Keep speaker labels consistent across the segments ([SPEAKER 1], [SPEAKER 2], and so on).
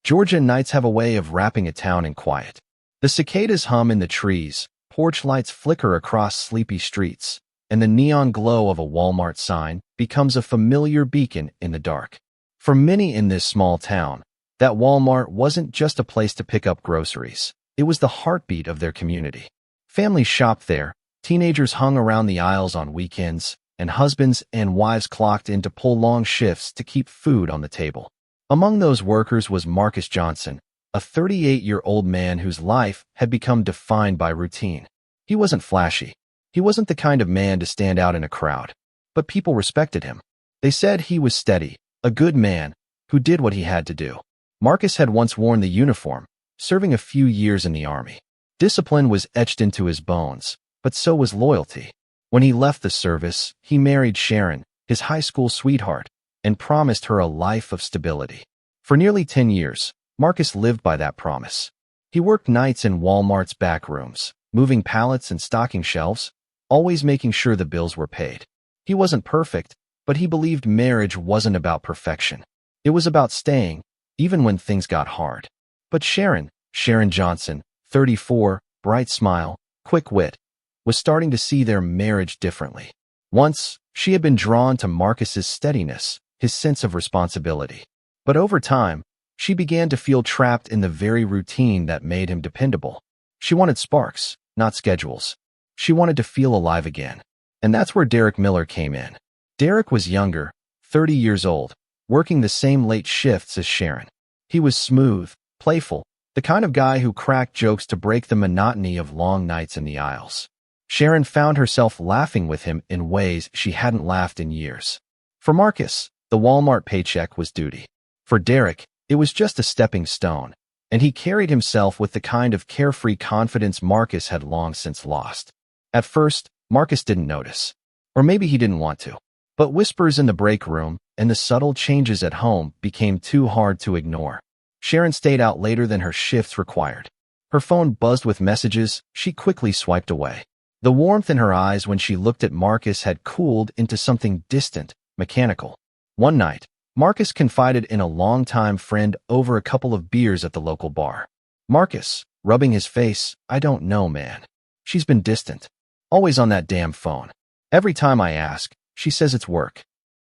[SPEAKER 1] Georgia nights have a way of wrapping a town in quiet. The cicadas hum in the trees, porch lights flicker across sleepy streets, and the neon glow of a Walmart sign becomes a familiar beacon in the dark. For many in this small town, that Walmart wasn't just a place to pick up groceries. It was the heartbeat of their community. Families shopped there, teenagers hung around the aisles on weekends, and husbands and wives clocked in to pull long shifts to keep food on the table. Among those workers was Marcus Johnson, a 38-year-old man whose life had become defined by routine. He wasn't flashy. He wasn't the kind of man to stand out in a crowd. But people respected him. They said he was steady, a good man, who did what he had to do. Marcus had once worn the uniform, serving a few years in the army. Discipline was etched into his bones, but so was loyalty. When he left the service, he married Sharon, his high school sweetheart, and promised her a life of stability. For nearly 10 years, Marcus lived by that promise. He worked nights in Walmart's back rooms, moving pallets and stocking shelves, always making sure the bills were paid. He wasn't perfect, but he believed marriage wasn't about perfection. It was about staying, even when things got hard. But Sharon Johnson, 34, bright smile, quick wit, was starting to see their marriage differently. Once, she had been drawn to Marcus's steadiness, his sense of responsibility. But over time, she began to feel trapped in the very routine that made him dependable. She wanted sparks, not schedules. She wanted to feel alive again. And that's where Derek Miller came in. Derek was younger, 30 years old, working the same late shifts as Sharon. He was smooth, playful, the kind of guy who cracked jokes to break the monotony of long nights in the aisles. Sharon found herself laughing with him in ways she hadn't laughed in years. For Marcus, the Walmart paycheck was duty. For Derek, it was just a stepping stone, and he carried himself with the kind of carefree confidence Marcus had long since lost. At first, Marcus didn't notice. Or maybe he didn't want to. But whispers in the break room and the subtle changes at home became too hard to ignore. Sharon stayed out later than her shifts required. Her phone buzzed with messages she quickly swiped away. The warmth in her eyes when she looked at Marcus had cooled into something distant, mechanical. One night, Marcus confided in a longtime friend over a couple of beers at the local bar. Marcus, rubbing his face, I don't know, man. She's been distant. Always on that damn phone. Every time I ask, she says it's work.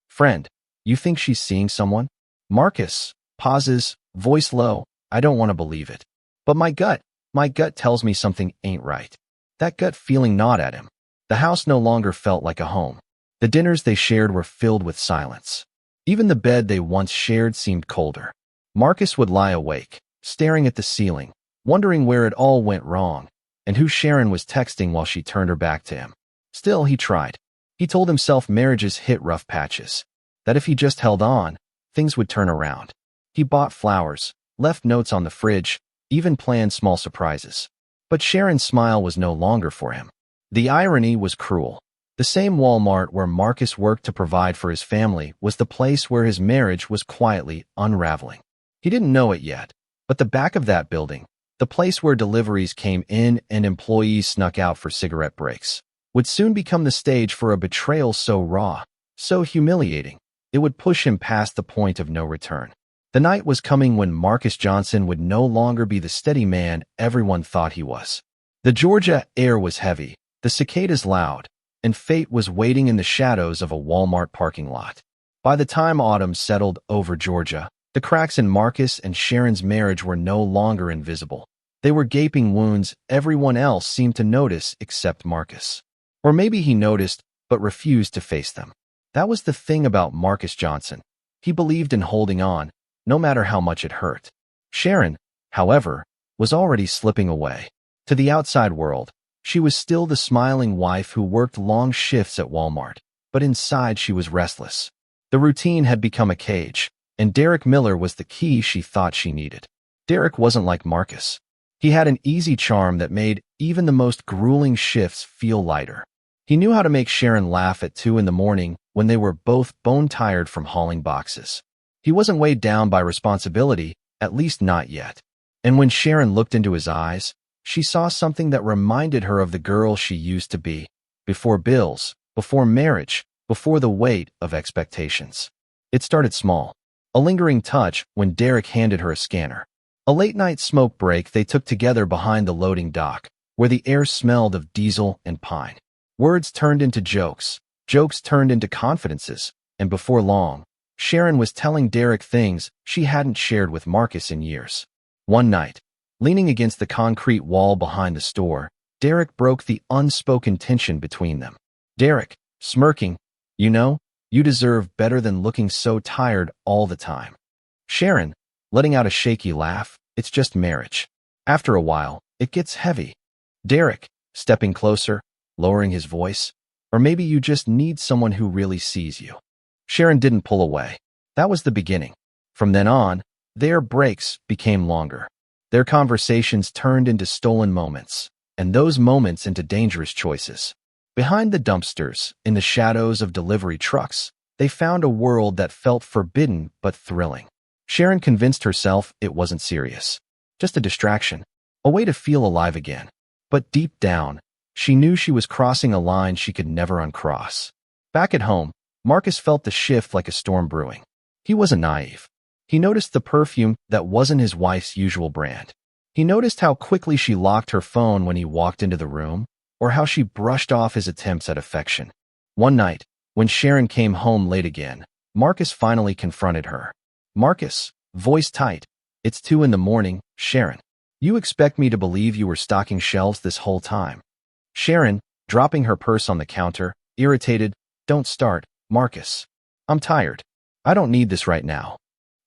[SPEAKER 1] Friend, you think she's seeing someone? Marcus pauses, voice low. I don't want to believe it. But my gut tells me something ain't right. That gut feeling gnawed at him. The house no longer felt like a home. The dinners they shared were filled with silence. Even the bed they once shared seemed colder. Marcus would lie awake, staring at the ceiling, wondering where it all went wrong, and who Sharon was texting while she turned her back to him. Still, he tried. He told himself marriages hit rough patches, that if he just held on, things would turn around. He bought flowers, left notes on the fridge, even planned small surprises. But Sharon's smile was no longer for him. The irony was cruel. The same Walmart where Marcus worked to provide for his family was the place where his marriage was quietly unraveling. He didn't know it yet, but the back of that building, the place where deliveries came in and employees snuck out for cigarette breaks, would soon become the stage for a betrayal so raw, so humiliating, it would push him past the point of no return. The night was coming when Marcus Johnson would no longer be the steady man everyone thought he was. The Georgia air was heavy, the cicadas loud, and fate was waiting in the shadows of a Walmart parking lot. By the time autumn settled over Georgia, the cracks in Marcus and Sharon's marriage were no longer invisible. They were gaping wounds everyone else seemed to notice except Marcus. Or maybe he noticed, but refused to face them. That was the thing about Marcus Johnson. He believed in holding on, no matter how much it hurt. Sharon, however, was already slipping away. To the outside world, she was still the smiling wife who worked long shifts at Walmart, but inside she was restless. The routine had become a cage, and Derek Miller was the key she thought she needed. Derek wasn't like Marcus. He had an easy charm that made even the most grueling shifts feel lighter. He knew how to make Sharon laugh at 2 a.m. when they were both bone-tired from hauling boxes. He wasn't weighed down by responsibility, at least not yet. And when Sharon looked into his eyes, she saw something that reminded her of the girl she used to be, before bills, before marriage, before the weight of expectations. It started small. A lingering touch when Derek handed her a scanner. A late-night smoke break they took together behind the loading dock, where the air smelled of diesel and pine. Words turned into jokes, jokes turned into confidences, and before long, Sharon was telling Derek things she hadn't shared with Marcus in years. One night, leaning against the concrete wall behind the store, Derek broke the unspoken tension between them. Derek, smirking, "You know, you deserve better than looking so tired all the time." Sharon, letting out a shaky laugh, "It's just marriage. After a while, it gets heavy." Derek, stepping closer, lowering his voice, "Or maybe you just need someone who really sees you." Sharon didn't pull away. That was the beginning. From then on, their breaks became longer. Their conversations turned into stolen moments, and those moments into dangerous choices. Behind the dumpsters, in the shadows of delivery trucks, they found a world that felt forbidden but thrilling. Sharon convinced herself it wasn't serious. Just a distraction, a way to feel alive again. But deep down, she knew she was crossing a line she could never uncross. Back at home, Marcus felt the shift like a storm brewing. He wasn't naive. He noticed the perfume that wasn't his wife's usual brand. He noticed how quickly she locked her phone when he walked into the room, or how she brushed off his attempts at affection. One night, when Sharon came home late again, Marcus finally confronted her. "Marcus," voice tight, "It's 2 a.m, Sharon. You expect me to believe you were stocking shelves this whole time?" Sharon, dropping her purse on the counter, irritated, "Don't start, Marcus. I'm tired. I don't need this right now."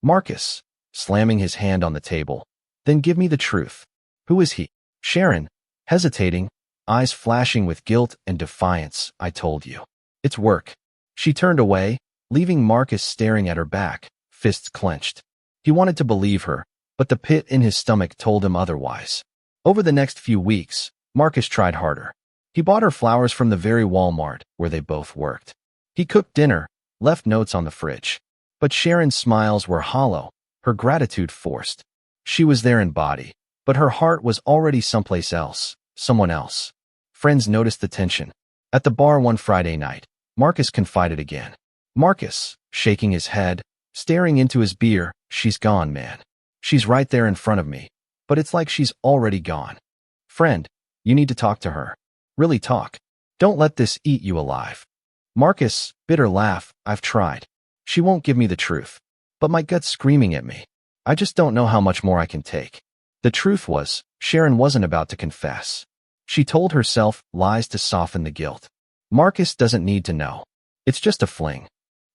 [SPEAKER 1] Marcus, slamming his hand on the table, "Then give me the truth. Who is he?" Sharon, hesitating, eyes flashing with guilt and defiance, "I told you. It's work." She turned away, leaving Marcus staring at her back, fists clenched. He wanted to believe her, but the pit in his stomach told him otherwise. Over the next few weeks, Marcus tried harder. He bought her flowers from the very Walmart where they both worked. He cooked dinner, left notes on the fridge. But Sharon's smiles were hollow, her gratitude forced. She was there in body, but her heart was already someplace else, someone else. Friends noticed the tension. At the bar one Friday night, Marcus confided again. Marcus, shaking his head, staring into his beer, "She's gone, man. She's right there in front of me, but it's like she's already gone. Friend, you need to talk to her. Really talk. Don't let this eat you alive." Marcus, bitter laugh, "I've tried. She won't give me the truth. But my gut's screaming at me. I just don't know how much more I can take." The truth was, Sharon wasn't about to confess. She told herself lies to soften the guilt. Marcus doesn't need to know. It's just a fling.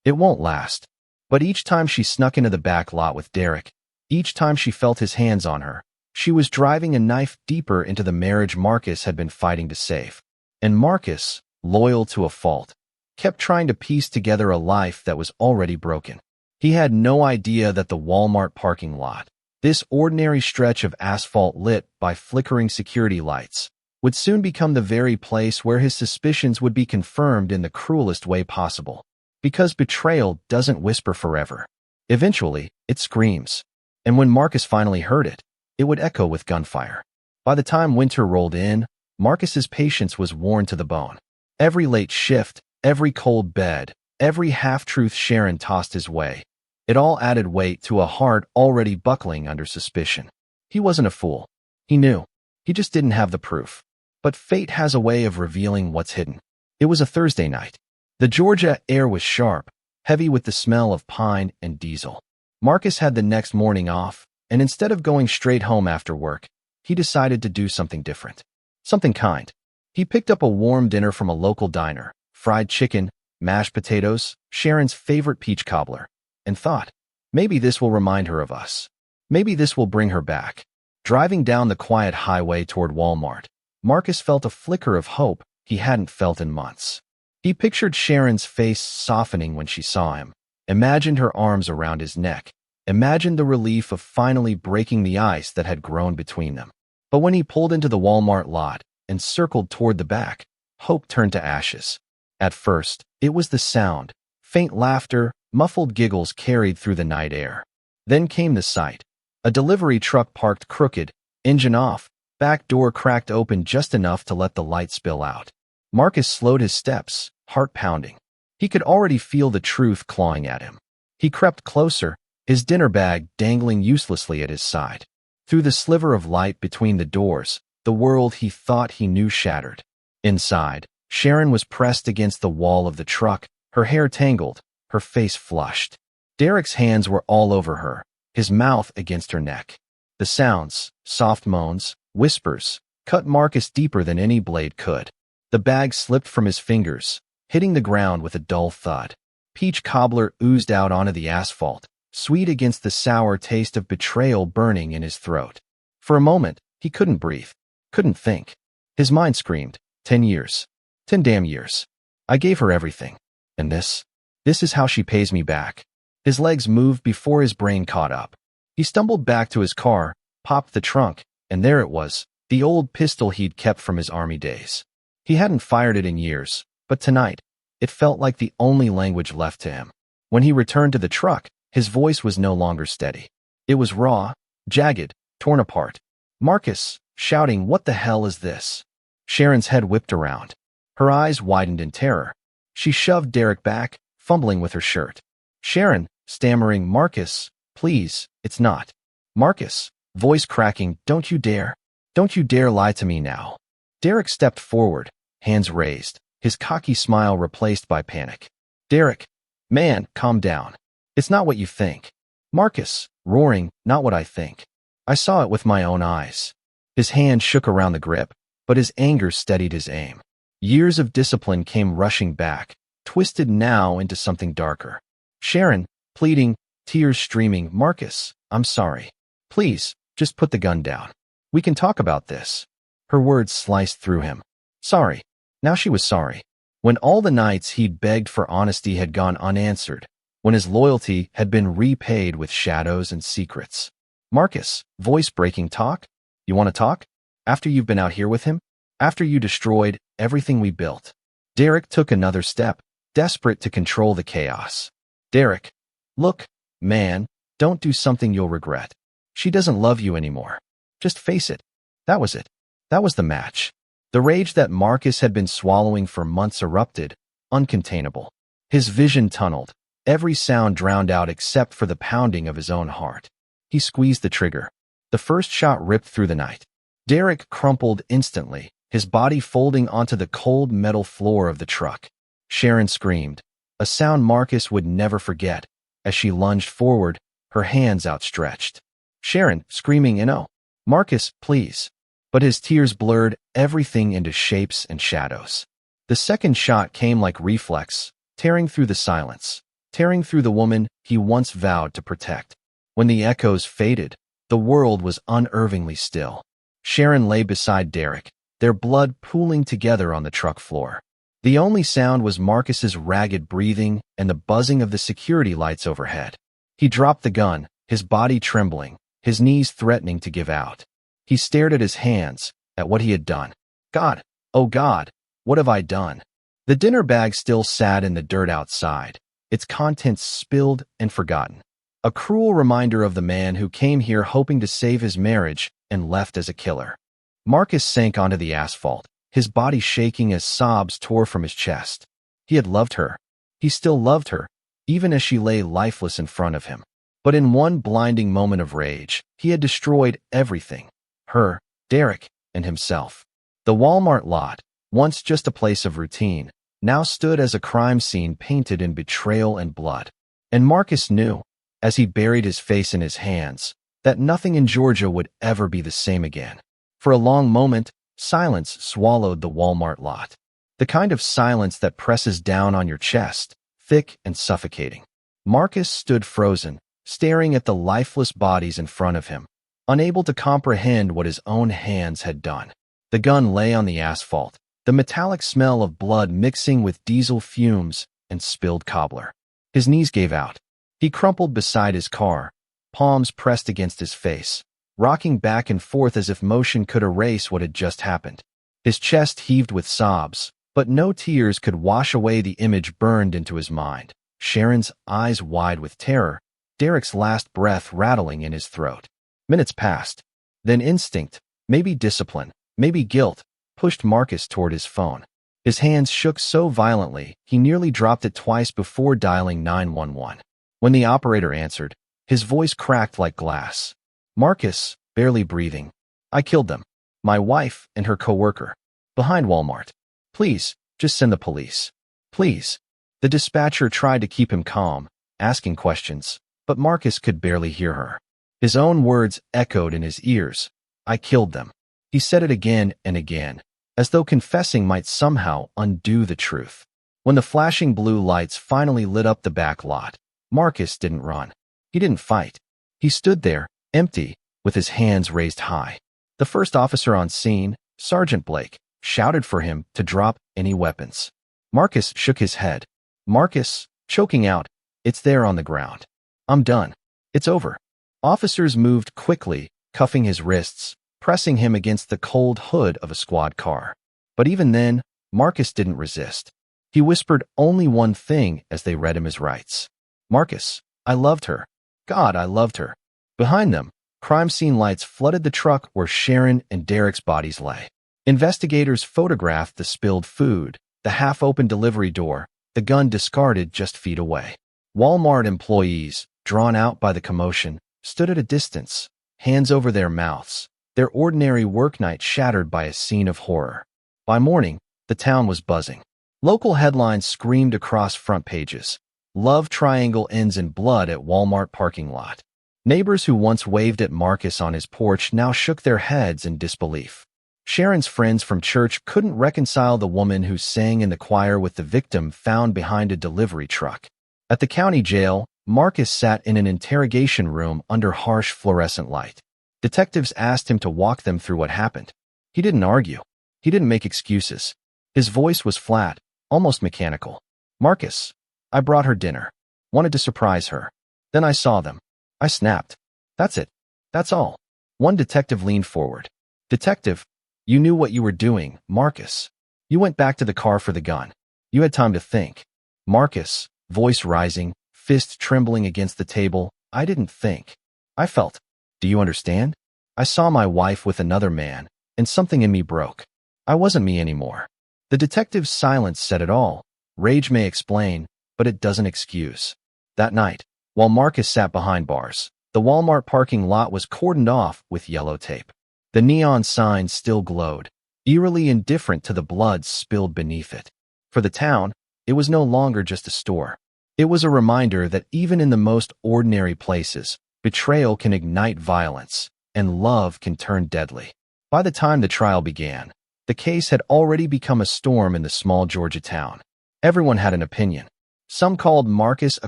[SPEAKER 1] It won't last. But each time she snuck into the back lot with Derek, each time she felt his hands on her, she was driving a knife deeper into the marriage Marcus had been fighting to save. And Marcus, loyal to a fault, kept trying to piece together a life that was already broken. He had no idea that the Walmart parking lot, this ordinary stretch of asphalt lit by flickering security lights, would soon become the very place where his suspicions would be confirmed in the cruelest way possible. Because betrayal doesn't whisper forever. Eventually, it screams. And when Marcus finally heard it, it would echo with gunfire. By the time winter rolled in, Marcus's patience was worn to the bone. Every late shift, every cold bed, every half-truth Sharon tossed his way, it all added weight to a heart already buckling under suspicion. He wasn't a fool. He knew. He just didn't have the proof. But fate has a way of revealing what's hidden. It was a Thursday night. The Georgia air was sharp, heavy with the smell of pine and diesel. Marcus had the next morning off, and instead of going straight home after work, he decided to do something different. Something kind. He picked up a warm dinner from a local diner, fried chicken, mashed potatoes, Sharon's favorite peach cobbler, and thought, maybe this will remind her of us. Maybe this will bring her back. Driving down the quiet highway toward Walmart, Marcus felt a flicker of hope he hadn't felt in months. He pictured Sharon's face softening when she saw him, imagined her arms around his neck, imagined the relief of finally breaking the ice that had grown between them. But when he pulled into the Walmart lot and circled toward the back, hope turned to ashes. At first, it was the sound, faint laughter, muffled giggles carried through the night air. Then came the sight. A delivery truck parked crooked, engine off, back door cracked open just enough to let the light spill out. Marcus slowed his steps, heart pounding. He could already feel the truth clawing at him. He crept closer, his dinner bag dangling uselessly at his side. Through the sliver of light between the doors, the world he thought he knew shattered. Inside, Sharon was pressed against the wall of the truck, her hair tangled, her face flushed. Derek's hands were all over her, his mouth against her neck. The sounds, soft moans, whispers, cut Marcus deeper than any blade could. The bag slipped from his fingers, hitting the ground with a dull thud. Peach cobbler oozed out onto the asphalt, sweet against the sour taste of betrayal burning in his throat. For a moment, he couldn't breathe, couldn't think. His mind screamed, 10 years. 10 damn years. I gave her everything. And this is how she pays me back. His legs moved before his brain caught up. He stumbled back to his car, popped the trunk, and there it was, the old pistol he'd kept from his army days. He hadn't fired it in years, but tonight, it felt like the only language left to him. When he returned to the truck, his voice was no longer steady. It was raw, jagged, torn apart. Marcus, shouting, "What the hell is this?" Sharon's head whipped around. Her eyes widened in terror. She shoved Derek back, fumbling with her shirt. Sharon, stammering, "Marcus, please, it's not." Marcus, voice cracking, "Don't you dare. Don't you dare lie to me now." Derek stepped forward, hands raised, his cocky smile replaced by panic. "Derek, man, calm down. It's not what you think." Marcus, roaring, "Not what I think. I saw it with my own eyes." His hand shook around the grip, but his anger steadied his aim. Years of discipline came rushing back, twisted now into something darker. Sharon, pleading, tears streaming, "Marcus, I'm sorry. Please, just put the gun down. We can talk about this." Her words sliced through him. Sorry. Now she was sorry. When all the nights he'd begged for honesty had gone unanswered, when his loyalty had been repaid with shadows and secrets. "Marcus," voice breaking, "talk? You want to talk? After you've been out here with him? After you destroyed everything we built?" Derek took another step, desperate to control the chaos. "Derek, look, man, don't do something you'll regret. She doesn't love you anymore. Just face it. That was it. That was the match." The rage that Marcus had been swallowing for months erupted, uncontainable. His vision tunneled, every sound drowned out except for the pounding of his own heart. He squeezed the trigger. The first shot ripped through the night. Derek crumpled instantly, his body folding onto the cold metal floor of the truck. Sharon screamed, a sound Marcus would never forget, as she lunged forward, her hands outstretched. Sharon, screaming, "No, Marcus, please." But his tears blurred everything into shapes and shadows. The second shot came like reflex, tearing through the silence, tearing through the woman he once vowed to protect. When the echoes faded, the world was unervingly still. Sharon lay beside Derek, their blood pooling together on the truck floor. The only sound was Marcus's ragged breathing and the buzzing of the security lights overhead. He dropped the gun, his body trembling, his knees threatening to give out. He stared at his hands, at what he had done. God, oh God, what have I done? The dinner bag still sat in the dirt outside, its contents spilled and forgotten. A cruel reminder of the man who came here hoping to save his marriage and left as a killer. Marcus sank onto the asphalt, his body shaking as sobs tore from his chest. He had loved her. He still loved her, even as she lay lifeless in front of him. But in one blinding moment of rage, he had destroyed everything. Her, Derek, and himself. The Walmart lot, once just a place of routine, now stood as a crime scene painted in betrayal and blood. And Marcus knew, as he buried his face in his hands, that nothing in Georgia would ever be the same again. For a long moment, silence swallowed the Walmart lot. The kind of silence that presses down on your chest, thick and suffocating. Marcus stood frozen, staring at the lifeless bodies in front of him, unable to comprehend what his own hands had done. The gun lay on the asphalt, the metallic smell of blood mixing with diesel fumes and spilled cobbler. His knees gave out. He crumpled beside his car, palms pressed against his face, rocking back and forth as if motion could erase what had just happened. His chest heaved with sobs, but no tears could wash away the image burned into his mind. Sharon's eyes wide with terror, Derek's last breath rattling in his throat. Minutes passed. Then instinct, maybe discipline, maybe guilt, pushed Marcus toward his phone. His hands shook so violently, he nearly dropped it twice before dialing 911. When the operator answered, His voice cracked like glass. Marcus, barely breathing. I killed them. My wife and her coworker. Behind Walmart. Please, just send the police. Please. The dispatcher tried to keep him calm, asking questions, but Marcus could barely hear her. His own words echoed in his ears. I killed them. He said it again and again, as though confessing might somehow undo the truth. When the flashing blue lights finally lit up the back lot, Marcus didn't run. He didn't fight. He stood there, empty, with his hands raised high. The first officer on scene, Sergeant Blake, shouted for him to drop any weapons. Marcus shook his head. Marcus, choking out, it's there on the ground. I'm done. It's over. Officers moved quickly, cuffing his wrists, pressing him against the cold hood of a squad car. But even then, Marcus didn't resist. He whispered only one thing as they read him his rights. Marcus, I loved her. God, I loved her. Behind them, crime scene lights flooded the truck where Sharon and Derek's bodies lay. Investigators photographed the spilled food, the half-open delivery door, the gun discarded just feet away. Walmart employees, drawn out by the commotion, stood at a distance, hands over their mouths, their ordinary work night shattered by a scene of horror. By morning, the town was buzzing. Local headlines screamed across front pages. Love triangle ends in blood at Walmart parking lot. Neighbors who once waved at Marcus on his porch now shook their heads in disbelief. Sharon's friends from church couldn't reconcile the woman who sang in the choir with the victim found behind a delivery truck. At the county jail, Marcus sat in an interrogation room under harsh fluorescent light. Detectives asked him to walk them through what happened. He didn't argue. He didn't make excuses. His voice was flat, almost mechanical. Marcus, I brought her dinner. Wanted to surprise her. Then I saw them. I snapped. That's it. That's all. One detective leaned forward. Detective, you knew what you were doing, Marcus. You went back to the car for the gun. You had time to think. Marcus, voice rising, fist trembling against the table, I didn't think. I felt. Do you understand? I saw my wife with another man, and something in me broke. I wasn't me anymore. The detective's silence said it all. Rage may explain, but it doesn't excuse. That night, while Marcus sat behind bars, the Walmart parking lot was cordoned off with yellow tape. The neon sign still glowed, eerily indifferent to the blood spilled beneath it. For the town, it was no longer just a store. It was a reminder that even in the most ordinary places, betrayal can ignite violence, and love can turn deadly. By the time the trial began, the case had already become a storm in the small Georgia town. Everyone had an opinion. Some called Marcus a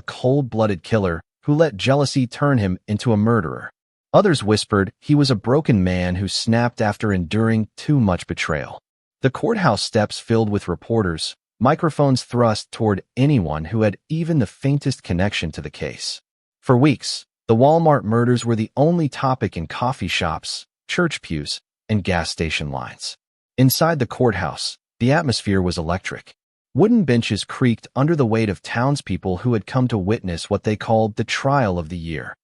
[SPEAKER 1] cold-blooded killer who let jealousy turn him into a murderer. Others whispered he was a broken man who snapped after enduring too much betrayal. The courthouse steps filled with reporters, microphones thrust toward anyone who had even the faintest connection to the case. For weeks, the Walmart murders were the only topic in coffee shops, church pews, and gas station lines. Inside the courthouse, the atmosphere was electric. Wooden benches creaked under the weight of townspeople who had come to witness what they called the trial of the year.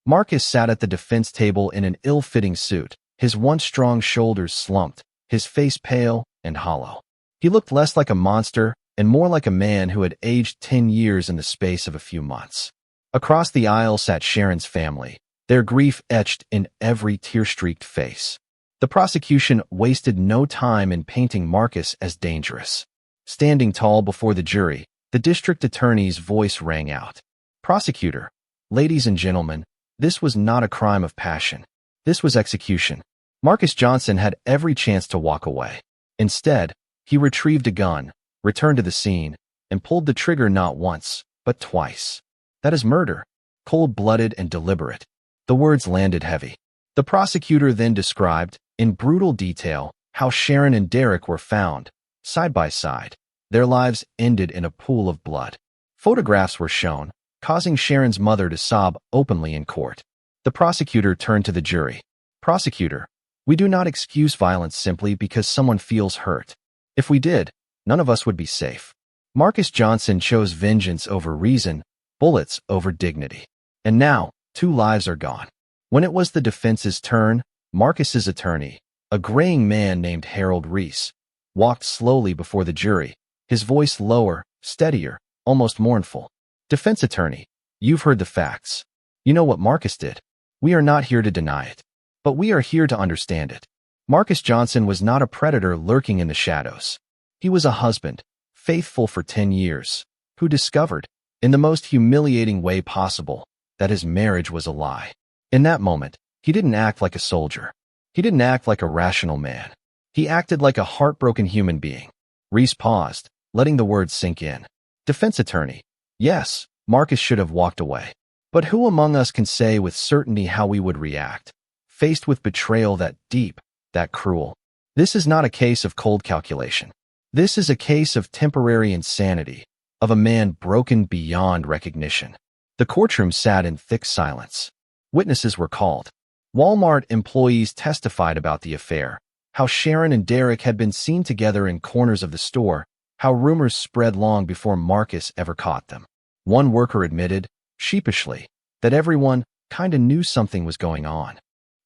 [SPEAKER 1] Marcus sat at the defense table in an ill-fitting suit, his once strong shoulders slumped, his face pale and hollow. He looked less like a monster and more like a man who had aged 10 years in the space of a few months. Across the aisle sat Sharon's family, their grief etched in every tear-streaked face. The prosecution wasted no time in painting Marcus as dangerous. Standing tall before the jury, the district attorney's voice rang out. Prosecutor, ladies and gentlemen, this was not a crime of passion. This was execution. Marcus Johnson had every chance to walk away. Instead, he retrieved a gun, returned to the scene, and pulled the trigger not once, but twice. That is murder, cold-blooded and deliberate. The words landed heavy. The prosecutor then described, in brutal detail, how Sharon and Derek were found, side by side. Their lives ended in a pool of blood. Photographs were shown, causing Sharon's mother to sob openly in court. The prosecutor turned to the jury. Prosecutor, we do not excuse violence simply because someone feels hurt. If we did, none of us would be safe. Marcus Johnson chose vengeance over reason, bullets over dignity. And now, 2 lives are gone. When it was the defense's turn, Marcus's attorney, a graying man named Harold Reese, walked slowly before the jury, his voice lower, steadier, almost mournful. Defense attorney, you've heard the facts. You know what Marcus did? We are not here to deny it, but we are here to understand it. Marcus Johnson was not a predator lurking in the shadows. He was a husband, faithful for 10 years, who discovered, in the most humiliating way possible, that his marriage was a lie. In that moment, he didn't act like a soldier. He didn't act like a rational man. He acted like a heartbroken human being. Reese paused, letting the words sink in. Defense attorney. Yes, Marcus should have walked away. But who among us can say with certainty how we would react, faced with betrayal that deep, that cruel? This is not a case of cold calculation. This is a case of temporary insanity, of a man broken beyond recognition. The courtroom sat in thick silence. Witnesses were called. Walmart employees testified about the affair, how Sharon and Derek had been seen together in corners of the store, how rumors spread long before Marcus ever caught them. One worker admitted, sheepishly, that everyone kinda knew something was going on.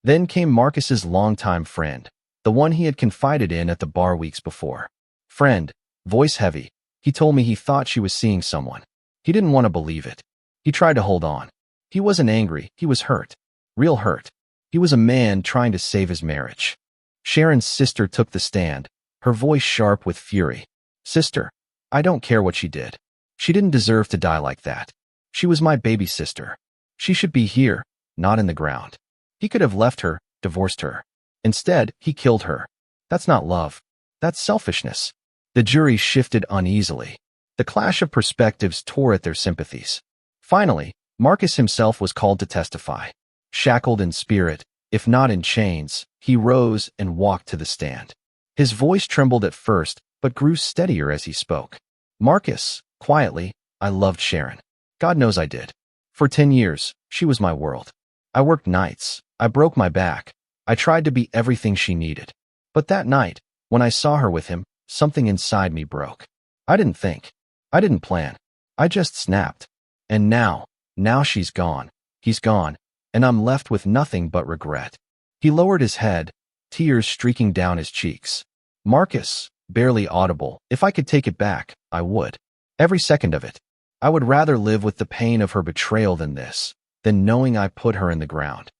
[SPEAKER 1] Then came Marcus's longtime friend, the one he had confided in at the bar weeks before. Friend, voice heavy, he told me he thought she was seeing someone. He didn't want to believe it. He tried to hold on. He wasn't angry, he was hurt. Real hurt. He was a man trying to save his marriage. Sharon's sister took the stand, her voice sharp with fury. Sister, I don't care what she did. She didn't deserve to die like that. She was my baby sister. She should be here, not in the ground. He could have left her, divorced her. Instead, he killed her. That's not love. That's selfishness. The jury shifted uneasily. The clash of perspectives tore at their sympathies. Finally, Marcus himself was called to testify. Shackled in spirit, if not in chains, he rose and walked to the stand. His voice trembled at first, but grew steadier as he spoke. Marcus, quietly, I loved Sharon. God knows I did. For 10 years, she was my world. I worked nights. I broke my back. I tried to be everything she needed. But that night, when I saw her with him, something inside me broke. I didn't think. I didn't plan. I just snapped. And now she's gone. He's gone. And I'm left with nothing but regret. He lowered his head, tears streaking down his cheeks. Marcus, barely audible, if I could take it back, I would. Every second of it. I would rather live with the pain of her betrayal than this, than knowing I put her in the ground.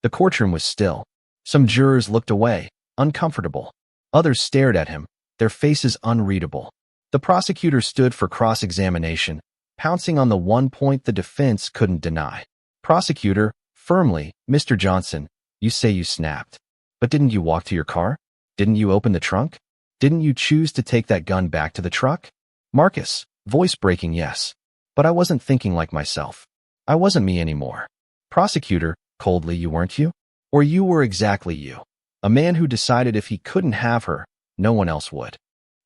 [SPEAKER 1] The courtroom was still. Some jurors looked away, uncomfortable. Others stared at him, their faces unreadable. The prosecutor stood for cross-examination, pouncing on the one point the defense couldn't deny. Prosecutor, firmly, Mr. Johnson, you say you snapped. But didn't you walk to your car? Didn't you open the trunk? Didn't you choose to take that gun back to the truck? Marcus, voice breaking yes. But I wasn't thinking like myself. I wasn't me anymore. Prosecutor, coldly, you weren't you? Or you were exactly you. A man who decided if he couldn't have her, no one else would.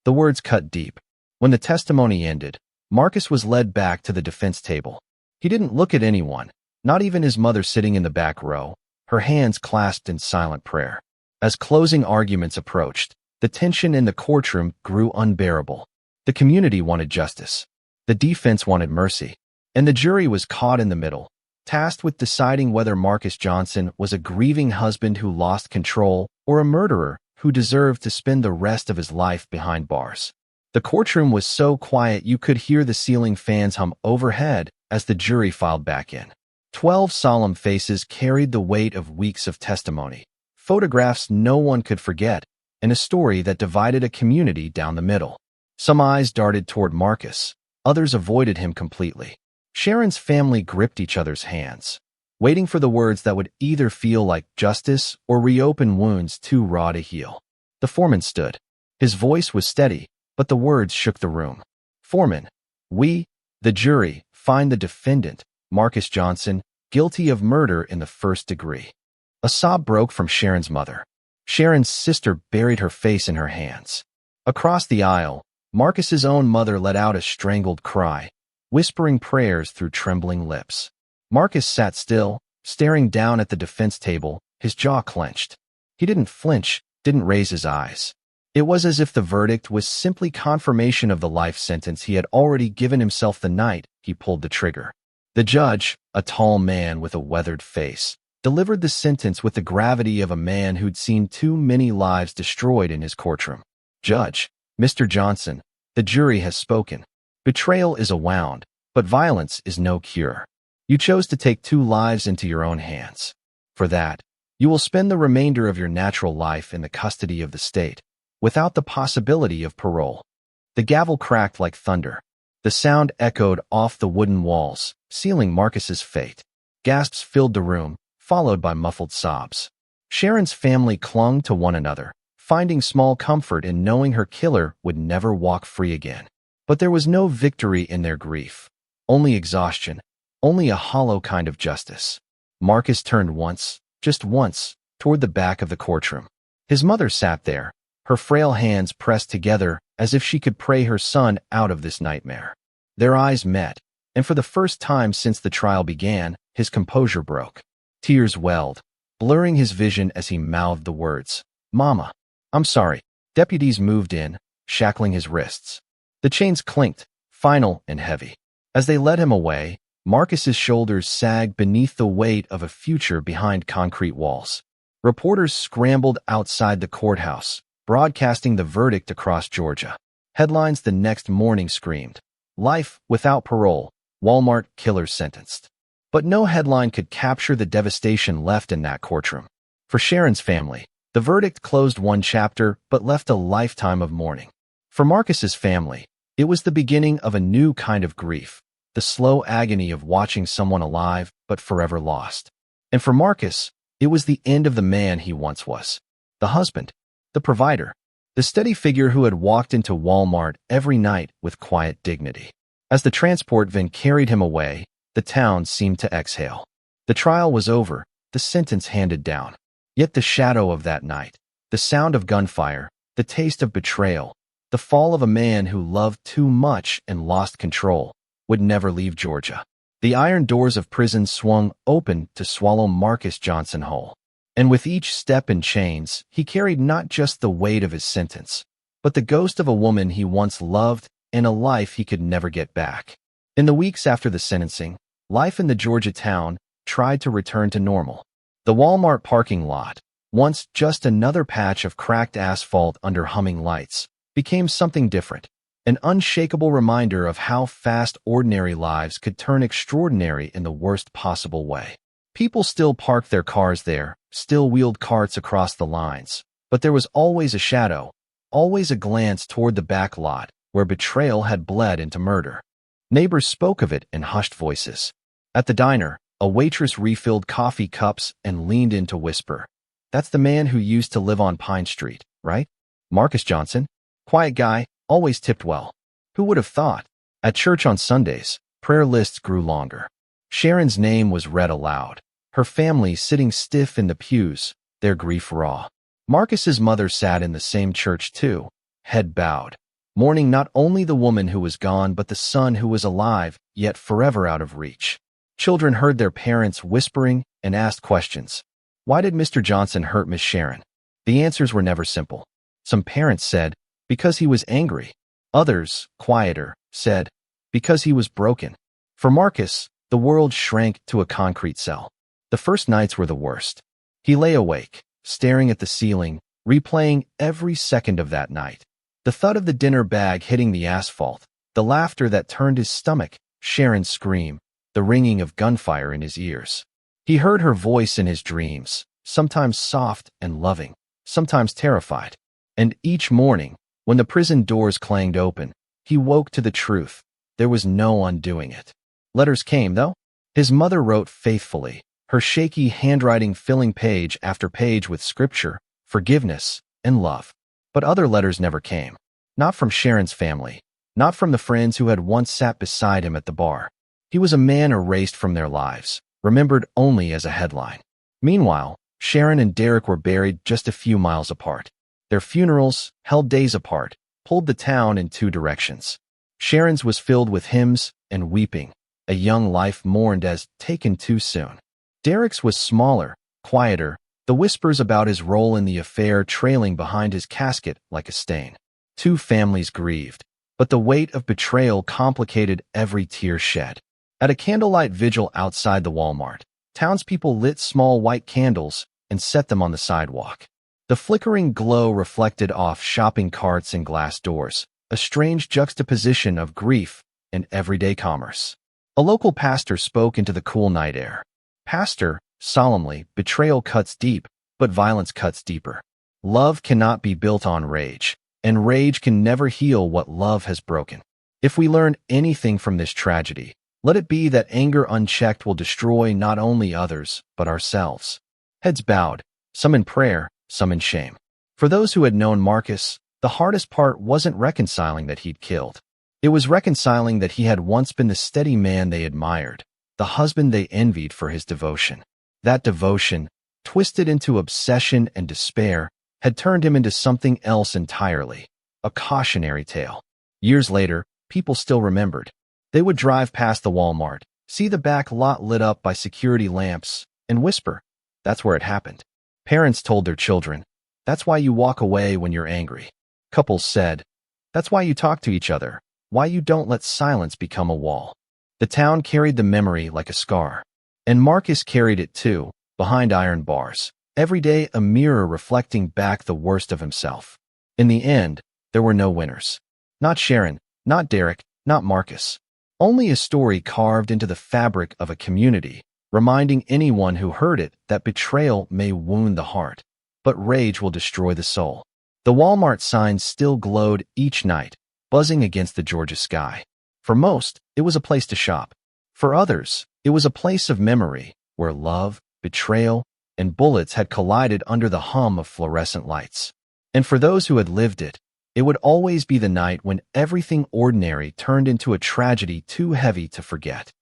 [SPEAKER 1] The words cut deep. When the testimony ended, Marcus was led back to the defense table. He didn't look at anyone, not even his mother sitting in the back row, her hands clasped in silent prayer. As closing arguments approached, the tension in the courtroom grew unbearable. The community wanted justice. The defense wanted mercy. And the jury was caught in the middle, tasked with deciding whether Marcus Johnson was a grieving husband who lost control or a murderer who deserved to spend the rest of his life behind bars. The courtroom was so quiet you could hear the ceiling fans hum overhead as the jury filed back in. 12 solemn faces carried the weight of weeks of testimony, photographs no one could forget, and a story that divided a community down the middle. Some eyes darted toward Marcus, others avoided him completely. Sharon's family gripped each other's hands, waiting for the words that would either feel like justice or reopen wounds too raw to heal. The foreman stood. His voice was steady, but the words shook the room. Foreman, we, the jury, find the defendant, Marcus Johnson, guilty of murder in the first degree. A sob broke from Sharon's mother. Sharon's sister buried her face in her hands. Across the aisle, Marcus's own mother let out a strangled cry, whispering prayers through trembling lips. Marcus sat still, staring down at the defense table, his jaw clenched. He didn't flinch, didn't raise his eyes. It was as if the verdict was simply confirmation of the life sentence he had already given himself the night he pulled the trigger. The judge, a tall man with a weathered face, delivered the sentence with the gravity of a man who'd seen too many lives destroyed in his courtroom. Judge, Mr. Johnson, the jury has spoken. Betrayal is a wound, but violence is no cure. You chose to take 2 lives into your own hands. For that, you will spend the remainder of your natural life in the custody of the state, without the possibility of parole. The gavel cracked like thunder. The sound echoed off the wooden walls, sealing Marcus's fate. Gasps filled the room, followed by muffled sobs. Sharon's family clung to one another, finding small comfort in knowing her killer would never walk free again. But there was no victory in their grief. Only exhaustion, only a hollow kind of justice. Marcus turned once, just once, toward the back of the courtroom. His mother sat there, her frail hands pressed together as if she could pray her son out of this nightmare. Their eyes met, and for the first time since the trial began, his composure broke. Tears welled, blurring his vision as he mouthed the words, "Mama, I'm sorry." Deputies moved in, shackling his wrists. The chains clinked, final and heavy. As they led him away, Marcus's shoulders sagged beneath the weight of a future behind concrete walls. Reporters scrambled outside the courthouse, broadcasting the verdict across Georgia. Headlines the next morning screamed, "Life without parole, Walmart killer sentenced." But no headline could capture the devastation left in that courtroom. For Sharon's family, the verdict closed one chapter but left a lifetime of mourning. For Marcus's family, it was the beginning of a new kind of grief, the slow agony of watching someone alive but forever lost. And for Marcus, it was the end of the man he once was. The husband, the provider, the steady figure who had walked into Walmart every night with quiet dignity. As the transport van carried him away, the town seemed to exhale. The trial was over, the sentence handed down. Yet the shadow of that night, the sound of gunfire, the taste of betrayal, the fall of a man who loved too much and lost control, would never leave Georgia. The iron doors of prison swung open to swallow Marcus Johnson whole. And with each step in chains, he carried not just the weight of his sentence, but the ghost of a woman he once loved and a life he could never get back. In the weeks after the sentencing, life in the Georgia town tried to return to normal. The Walmart parking lot, once just another patch of cracked asphalt under humming lights, became something different, an unshakable reminder of how fast ordinary lives could turn extraordinary in the worst possible way. People still parked their cars there, still wheeled carts across the lines, but there was always a shadow, always a glance toward the back lot, where betrayal had bled into murder. Neighbors spoke of it in hushed voices. At the diner, a waitress refilled coffee cups and leaned in to whisper, "That's the man who used to live on Pine Street, right? Marcus Johnson? Quiet guy, always tipped well. Who would have thought?" At church on Sundays, prayer lists grew longer. Sharon's name was read aloud, her family sitting stiff in the pews, their grief raw. Marcus's mother sat in the same church too, head bowed, mourning not only the woman who was gone but the son who was alive, yet forever out of reach. Children heard their parents whispering and asked questions. Why did Mr. Johnson hurt Miss Sharon? The answers were never simple. Some parents said, because he was angry. Others, quieter, said, because he was broken. For Marcus, the world shrank to a concrete cell. The first nights were the worst. He lay awake, staring at the ceiling, replaying every second of that night. The thud of the dinner bag hitting the asphalt, the laughter that turned his stomach, Sharon's scream, the ringing of gunfire in his ears. He heard her voice in his dreams, sometimes soft and loving, sometimes terrified. And each morning, when the prison doors clanged open, he woke to the truth. There was no undoing it. Letters came, though. His mother wrote faithfully, her shaky handwriting filling page after page with scripture, forgiveness, and love. But other letters never came. Not from Sharon's family, not from the friends who had once sat beside him at the bar. He was a man erased from their lives, remembered only as a headline. Meanwhile, Sharon and Derek were buried just a few miles apart. Their funerals, held days apart, pulled the town in two directions. Sharon's was filled with hymns and weeping, a young life mourned as taken too soon. Derek's was smaller, quieter, the whispers about his role in the affair trailing behind his casket like a stain. Two families grieved, but the weight of betrayal complicated every tear shed. At a candlelight vigil outside the Walmart, townspeople lit small white candles and set them on the sidewalk. The flickering glow reflected off shopping carts and glass doors, a strange juxtaposition of grief and everyday commerce. A local pastor spoke into the cool night air. Pastor, solemnly, betrayal cuts deep, but violence cuts deeper. Love cannot be built on rage, and rage can never heal what love has broken. If we learn anything from this tragedy, let it be that anger unchecked will destroy not only others, but ourselves. Heads bowed, some in prayer, some in shame. For those who had known Marcus, the hardest part wasn't reconciling that he'd killed. It was reconciling that he had once been the steady man they admired, the husband they envied for his devotion. That devotion, twisted into obsession and despair, had turned him into something else entirely, a cautionary tale. Years later, people still remembered. They would drive past the Walmart, see the back lot lit up by security lamps, and whisper, "That's where it happened." Parents told their children, "That's why you walk away when you're angry." Couples said, "That's why you talk to each other, why you don't let silence become a wall." The town carried the memory like a scar. And Marcus carried it too, behind iron bars, every day a mirror reflecting back the worst of himself. In the end, there were no winners. Not Sharon, not Derek, not Marcus. Only a story carved into the fabric of a community, reminding anyone who heard it that betrayal may wound the heart, but rage will destroy the soul. The Walmart signs still glowed each night, buzzing against the Georgia sky. For most, it was a place to shop. For others, it was a place of memory, where love, betrayal, and bullets had collided under the hum of fluorescent lights. And for those who had lived it, it would always be the night when everything ordinary turned into a tragedy too heavy to forget.